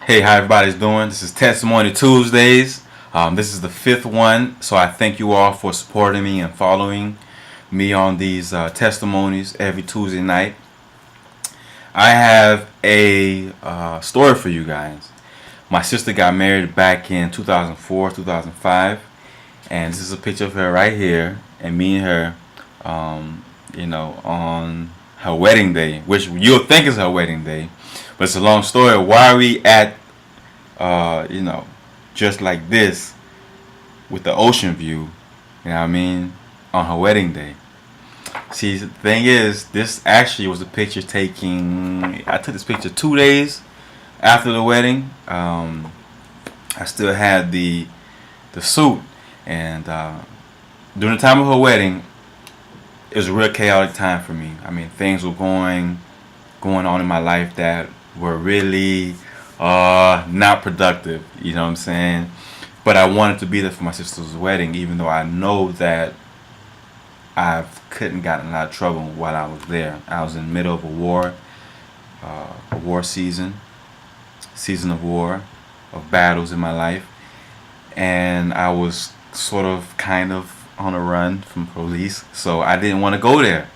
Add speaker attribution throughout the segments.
Speaker 1: Hey, how everybody's doing? This is Testimony Tuesdays. This is the fifth one, so I thank you all for supporting me and following me on these testimonies every Tuesday night. I have a story for you guys. My sister got married back in 2004, 2005, and this is a picture of her right here, and me and her, on her wedding day, which you'll think is her wedding day, but it's a long story. Why are we at, uh, you know, just like this with the ocean view, you know what I mean, on her wedding day? See, the thing is, this actually was a picture taking. I took this picture 2 days after the wedding. I still had the suit, and during the time of her wedding, it was a real chaotic time for me. I mean, things were going on in my life that were really not productive. You know what I'm saying? But I wanted to be there for my sister's wedding, even though I know that I couldn't got in a lot of trouble while I was there. I was in the middle of a war season of war, of battles in my life, and I was sort of kind of on a run from police, so I didn't want to go there.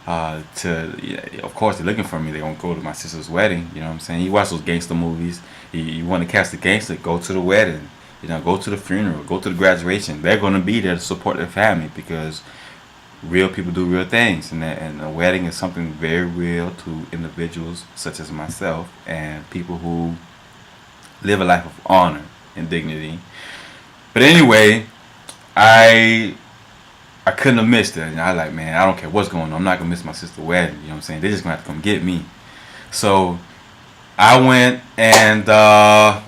Speaker 1: Of course, they're looking for me. They're gonna go to my sister's wedding. You know what I'm saying? You watch those gangster movies. You want to catch the gangster, go to the wedding. Go to the funeral, go to the graduation. They're gonna be there to support their family because real people do real things, and a wedding is something very real to individuals such as myself and people who live a life of honor and dignity. But anyway, I I couldn't have missed it. I was like, man, I don't care what's going on. I'm not gonna miss my sister's wedding. You know what I'm saying? They're just gonna have to come get me. So I went and I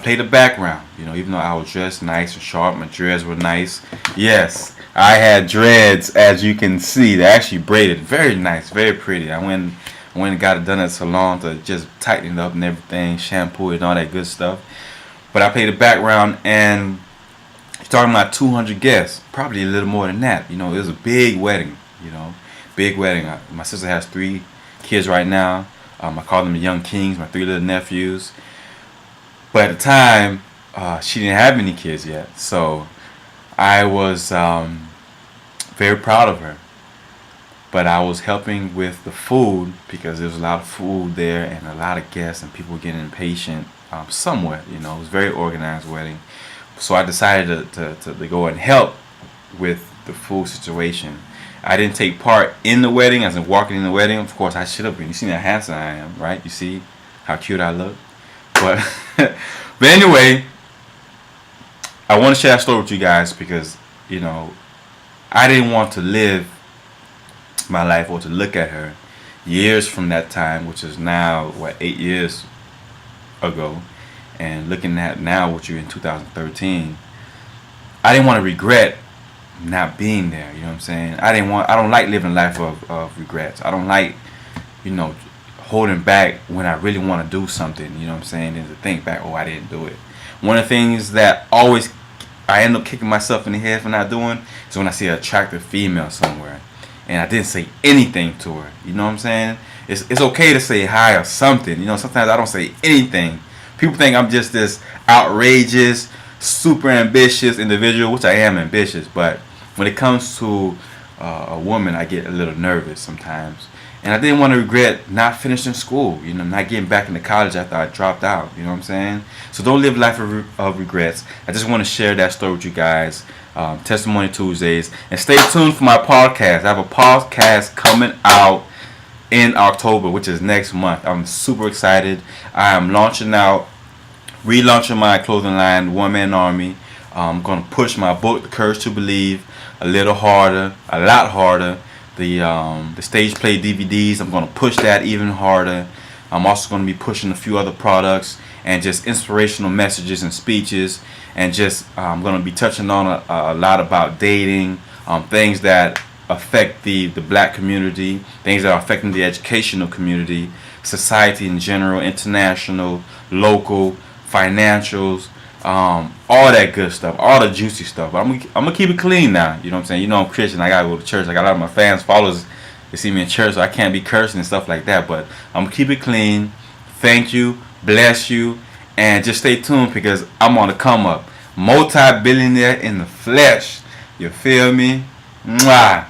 Speaker 1: played the background. Even though I was dressed nice and sharp, my dreads were nice. Yes, I had dreads, as you can see. They're actually braided, very nice, very pretty. I went and got it done at the salon to just tighten it up and everything, shampoo it and all that good stuff. But I played the background, and you're talking about 200 guests, probably a little more than that. It was a big wedding. Big wedding. My sister has 3 kids right now. I call them the young kings, my 3 little nephews. But at the time, she didn't have any kids yet, so I was very proud of her. But I was helping with the food because there was a lot of food there and a lot of guests and people getting impatient. Somewhat, it was a very organized wedding. So I decided to go and help with the food situation. I didn't take part in the wedding, as in walking in the wedding. Of course, I should have been. You see how handsome I am, right? You see how cute I look. But but anyway, I want to share that story with you guys because I didn't want to live my life or to look at her years from that time, which is now 8 years ago, and looking at now what you're in 2013. I didn't want to regret not being there. You know what I'm saying? I don't like living a life of regrets. I don't like holding back when I really want to do something. You know what I'm saying? And to think back, oh, I didn't do it. One of the things that always I end up kicking myself in the head for not doing is when I see an attractive female somewhere and I didn't say anything to her. You know what I'm saying? It's okay to say hi or something. Sometimes I don't say anything. People think I'm just this outrageous, super ambitious individual, which I am ambitious. But when it comes to a woman, I get a little nervous sometimes. And I didn't want to regret not finishing school, not getting back into college after I dropped out. You know what I'm saying? So don't live a life of regrets. I just want to share that story with you guys. Testimony Tuesdays. And stay tuned for my podcast. I have a podcast coming out in October, which is next month. I'm super excited. I am relaunching my clothing line, One Man Army. I'm going to push my book, The Courage to Believe, a lot harder. The stage play DVDs, I'm going to push that even harder. I'm also going to be pushing a few other products and just inspirational messages and speeches, and just I'm going to be touching on a lot about dating, things that affect the black community, things that are affecting the educational community, society in general, international, local, financials, all that good stuff, all the juicy stuff. But I'm gonna keep it clean now. You know what I'm saying? I'm Christian. I gotta go to church. I got a lot of my fans, followers. They see me in church, so I can't be cursing and stuff like that. But I'm gonna keep it clean. Thank you, bless you, And just stay tuned because I'm on the come up. Multi-billionaire in the flesh. You feel me? Mwah.